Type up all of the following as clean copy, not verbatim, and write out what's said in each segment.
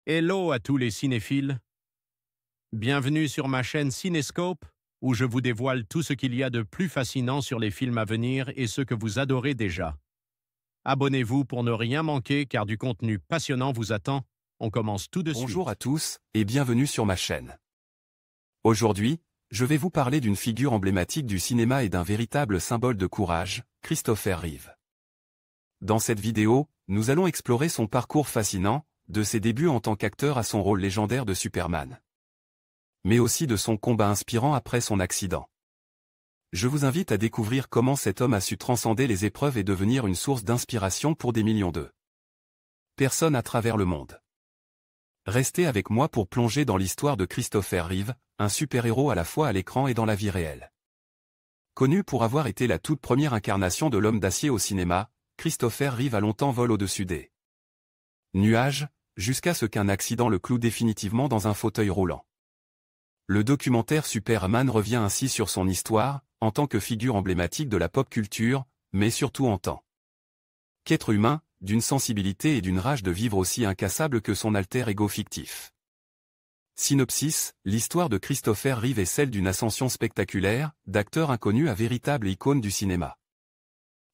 Hello à tous les cinéphiles. Bienvenue sur ma chaîne Cinescope, où je vous dévoile tout ce qu'il y a de plus fascinant sur les films à venir et ceux que vous adorez déjà. Abonnez-vous pour ne rien manquer car du contenu passionnant vous attend. On commence tout de suite. Bonjour à tous, et bienvenue sur ma chaîne. Aujourd'hui, je vais vous parler d'une figure emblématique du cinéma et d'un véritable symbole de courage, Christopher Reeve. Dans cette vidéo, nous allons explorer son parcours fascinant, de ses débuts en tant qu'acteur à son rôle légendaire de Superman. Mais aussi de son combat inspirant après son accident. Je vous invite à découvrir comment cet homme a su transcender les épreuves et devenir une source d'inspiration pour des millions de personnes à travers le monde. Restez avec moi pour plonger dans l'histoire de Christopher Reeve, un super-héros à la fois à l'écran et dans la vie réelle. Connu pour avoir été la toute première incarnation de l'homme d'acier au cinéma, Christopher Reeve a longtemps volé au-dessus des nuages, jusqu'à ce qu'un accident le cloue définitivement dans un fauteuil roulant. Le documentaire Superman revient ainsi sur son histoire, en tant que figure emblématique de la pop culture, mais surtout en tant qu'être humain, d'une sensibilité et d'une rage de vivre aussi incassable que son alter ego fictif. Synopsis, l'histoire de Christopher Reeve est celle d'une ascension spectaculaire, d'acteur inconnu à véritable icône du cinéma.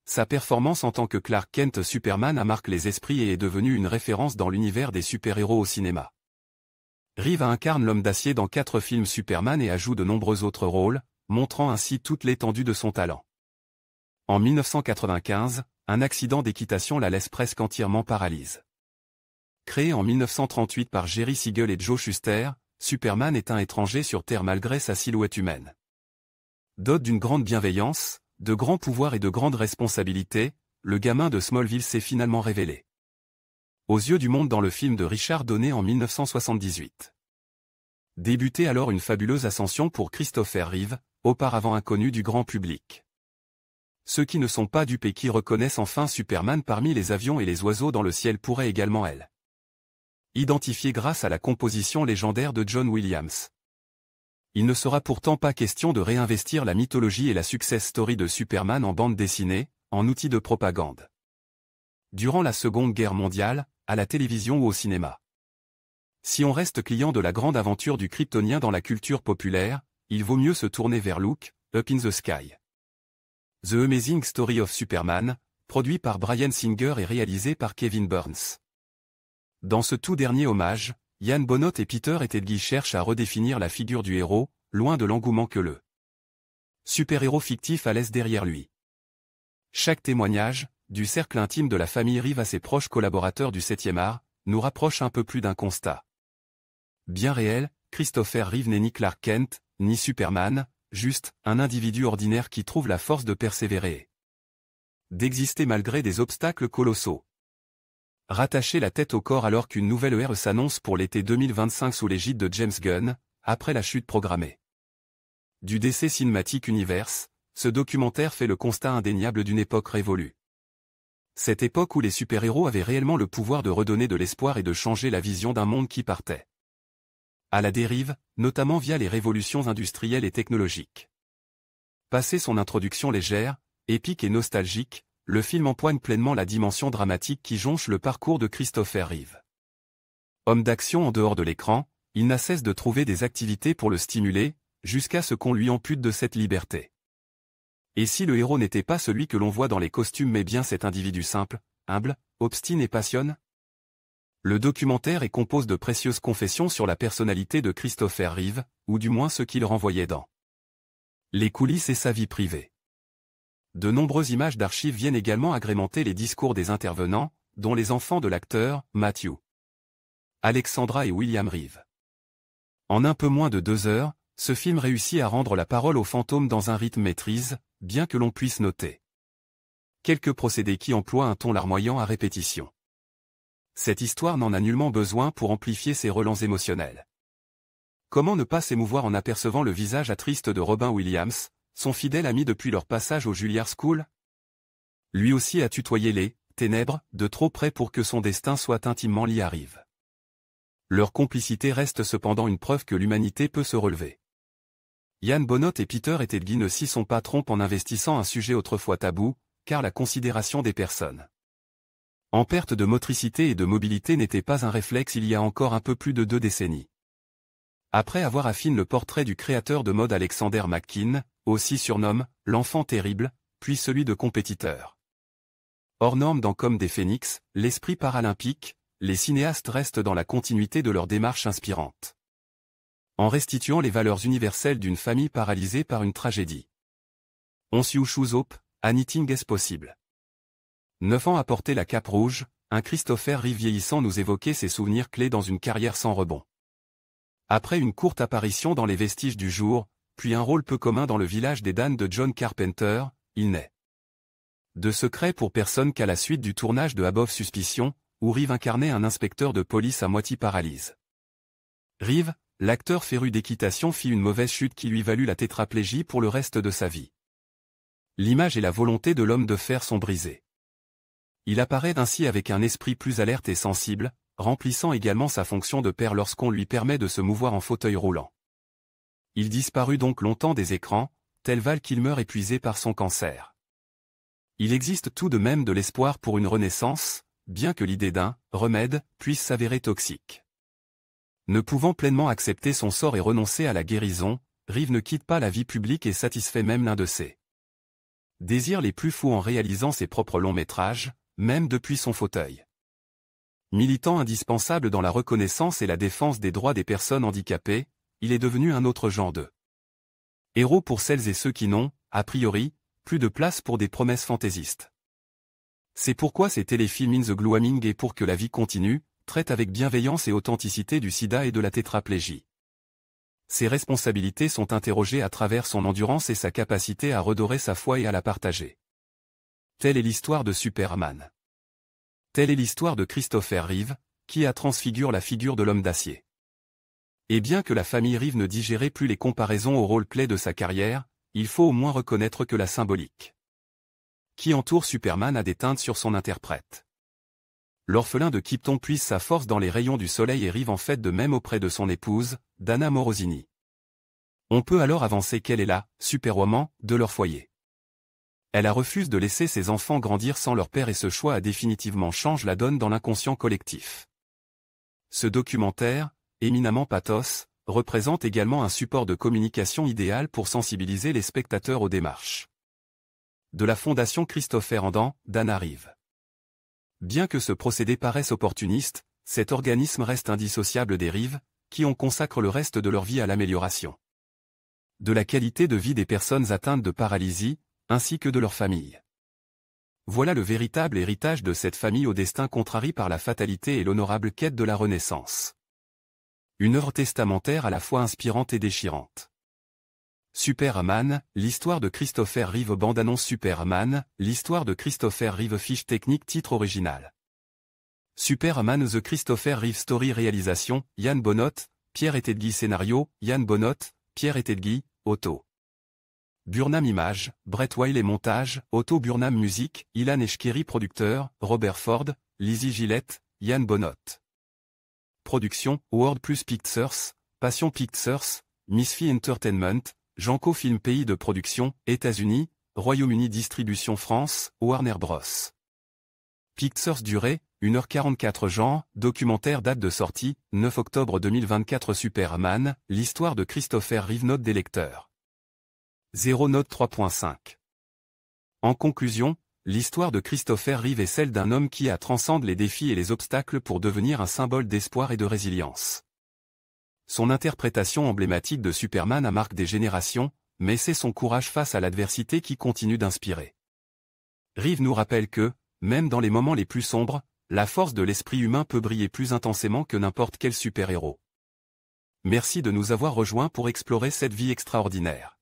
Sa performance en tant que Clark Kent Superman a marqué les esprits et est devenue une référence dans l'univers des super-héros au cinéma. Reeve incarne l'homme d'acier dans 4 films Superman et ajoute de nombreux autres rôles, montrant ainsi toute l'étendue de son talent. En 1995, un accident d'équitation la laisse presque entièrement paralyse. Créé en 1938 par Jerry Siegel et Joe Shuster, Superman est un étranger sur Terre malgré sa silhouette humaine. Doté d'une grande bienveillance, de grands pouvoirs et de grandes responsabilités, le gamin de Smallville s'est finalement révélé aux yeux du monde dans le film de Richard Donner en 1978. Débutait alors une fabuleuse ascension pour Christopher Reeve, auparavant inconnu du grand public. Ceux qui ne sont pas dupes et qui reconnaissent enfin Superman parmi les avions et les oiseaux dans le ciel pourraient également identifier grâce à la composition légendaire de John Williams. Il ne sera pourtant pas question de réinvestir la mythologie et la success story de Superman en bande dessinée, en outil de propagande. Durant la Seconde Guerre mondiale, à la télévision ou au cinéma. Si on reste client de la grande aventure du Kryptonien dans la culture populaire, il vaut mieux se tourner vers Look, Up in the Sky. The Amazing Story of Superman, produit par Bryan Singer et réalisé par Kevin Burns. Dans ce tout dernier hommage, Ian Bonnot et Peter Edgey cherchent à redéfinir la figure du héros, loin de l'engouement que le super-héros fictif a laisse derrière lui. Chaque témoignage, du cercle intime de la famille Reeve à ses proches collaborateurs du 7e art, nous rapproche un peu plus d'un constat. Bien réel, Christopher Reeve n'est ni Clark Kent, ni Superman, juste un individu ordinaire qui trouve la force de persévérer et d'exister malgré des obstacles colossaux. Rattacher la tête au corps alors qu'une nouvelle ère s'annonce pour l'été 2025 sous l'égide de James Gunn, après la chute programmée du DC Cinematic Universe, ce documentaire fait le constat indéniable d'une époque révolue. Cette époque où les super-héros avaient réellement le pouvoir de redonner de l'espoir et de changer la vision d'un monde qui partait à la dérive, notamment via les révolutions industrielles et technologiques. Passé son introduction légère, épique et nostalgique, le film empoigne pleinement la dimension dramatique qui jonche le parcours de Christopher Reeve. Homme d'action en dehors de l'écran, il n'a cesse de trouver des activités pour le stimuler, jusqu'à ce qu'on lui ampute de cette liberté. Et si le héros n'était pas celui que l'on voit dans les costumes mais bien cet individu simple, humble, obstiné et passionné? Le documentaire est composé de précieuses confessions sur la personnalité de Christopher Reeve, ou du moins ce qu'il renvoyait dans les coulisses et sa vie privée. De nombreuses images d'archives viennent également agrémenter les discours des intervenants, dont les enfants de l'acteur, Matthew, Alexandra et William Reeve. En un peu moins de 2 heures, ce film réussit à rendre la parole aux fantômes dans un rythme maîtrise, bien que l'on puisse noter quelques procédés qui emploient un ton larmoyant à répétition. Cette histoire n'en a nullement besoin pour amplifier ses relents émotionnels. Comment ne pas s'émouvoir en apercevant le visage attriste de Robin Williams, son fidèle ami depuis leur passage au Juilliard School? Lui aussi a tutoyé les ténèbres de trop près pour que son destin soit intimement lié à Reeve. Leur complicité reste cependant une preuve que l'humanité peut se relever. Ian Bonnot et Peter Edgey ne s'y sont pas trompés en investissant un sujet autrefois tabou, car la considération des personnes En perte de motricité et de mobilité n'était pas un réflexe il y a encore un peu plus de 2 décennies. Après avoir affiné le portrait du créateur de mode Alexander McQueen, aussi surnommé « l'enfant terrible », puis celui de compétiteur. Hors norme dans Comme des phénix, l'esprit paralympique, les cinéastes restent dans la continuité de leur démarche inspirante. En restituant les valeurs universelles d'une famille paralysée par une tragédie. On s'y choose hope, anything is possible. 9 ans à porter la cape rouge, un Christopher Reeve vieillissant nous évoquait ses souvenirs clés dans une carrière sans rebond. Après une courte apparition dans Les Vestiges du jour, puis un rôle peu commun dans Le Village des damnés de John Carpenter, il n'est de secret pour personne qu'à la suite du tournage de Above Suspicion, où Reeve incarnait un inspecteur de police à moitié paralyse. Reeve, l'acteur féru d'équitation fit une mauvaise chute qui lui valut la tétraplégie pour le reste de sa vie. L'image et la volonté de l'homme de fer sont brisées. Il apparaît ainsi avec un esprit plus alerte et sensible, remplissant également sa fonction de père lorsqu'on lui permet de se mouvoir en fauteuil roulant. Il disparut donc longtemps des écrans, tel Val Kilmer épuisé par son cancer. Il existe tout de même de l'espoir pour une renaissance, bien que l'idée d'un « remède » puisse s'avérer toxique. Ne pouvant pleinement accepter son sort et renoncer à la guérison, Reeve ne quitte pas la vie publique et satisfait même l'un de ses désirs les plus fous en réalisant ses propres longs métrages, même depuis son fauteuil. Militant indispensable dans la reconnaissance et la défense des droits des personnes handicapées, il est devenu un autre genre de héros pour celles et ceux qui n'ont, a priori, plus de place pour des promesses fantaisistes. C'est pourquoi ces téléfilms In the Gloaming et Pour que la vie continue, traitent avec bienveillance et authenticité du sida et de la tétraplégie. Ses responsabilités sont interrogées à travers son endurance et sa capacité à redorer sa foi et à la partager. Telle est l'histoire de Superman. Telle est l'histoire de Christopher Reeve, qui a transfigure la figure de l'homme d'acier. Et bien que la famille Reeve ne digérait plus les comparaisons au rôle clé de sa carrière, il faut au moins reconnaître que la symbolique qui entoure Superman a des teintes sur son interprète. L'orphelin de Krypton puise sa force dans les rayons du soleil et Reeve en fait de même auprès de son épouse, Dana Morosini. On peut alors avancer qu'elle est la Superwoman de leur foyer. Elle a refusé de laisser ses enfants grandir sans leur père et ce choix a définitivement changé la donne dans l'inconscient collectif. Ce documentaire, éminemment pathos, représente également un support de communication idéal pour sensibiliser les spectateurs aux démarches de la Fondation Christopher Andan, Dana Reeve. Bien que ce procédé paraisse opportuniste, cet organisme reste indissociable des Reeve, qui en consacrent le reste de leur vie à l'amélioration de la qualité de vie des personnes atteintes de paralysie, ainsi que de leur famille. Voilà le véritable héritage de cette famille au destin contrarié par la fatalité et l'honorable quête de la Renaissance. Une œuvre testamentaire à la fois inspirante et déchirante. Superman, l'histoire de Christopher Reeve. Bande-annonce Superman, l'histoire de Christopher Reeve. Fiche technique. Titre original. Superman The Christopher Reeve Story. Réalisation, Yann Bonnotte, Pierre Etedgui. Scénario, Yann Bonnotte, Pierre Etedgui, Otto Burnham. Image, Brett Wiley. Montage, Otto Burnham. Musique, Ilan Eshkeri. Producteur, Robert Ford, Lizzie Gillette, Yann Bonnotte. Production, World Plus Pictures, Passion Pictures, Misfit Entertainment, Janco Film. Pays de production, États-Unis, Royaume-Uni. Distribution France, Warner Bros. Pictures. Durée, 1h44. Genre, documentaire. Date de sortie, 9 octobre 2024. Superman, l'histoire de Christopher Reeve. Note des lecteurs. 0 note 3.5. En conclusion, l'histoire de Christopher Reeve est celle d'un homme qui a transcende les défis et les obstacles pour devenir un symbole d'espoir et de résilience. Son interprétation emblématique de Superman a marqué des générations, mais c'est son courage face à l'adversité qui continue d'inspirer. Reeve nous rappelle que, même dans les moments les plus sombres, la force de l'esprit humain peut briller plus intensément que n'importe quel super-héros. Merci de nous avoir rejoints pour explorer cette vie extraordinaire.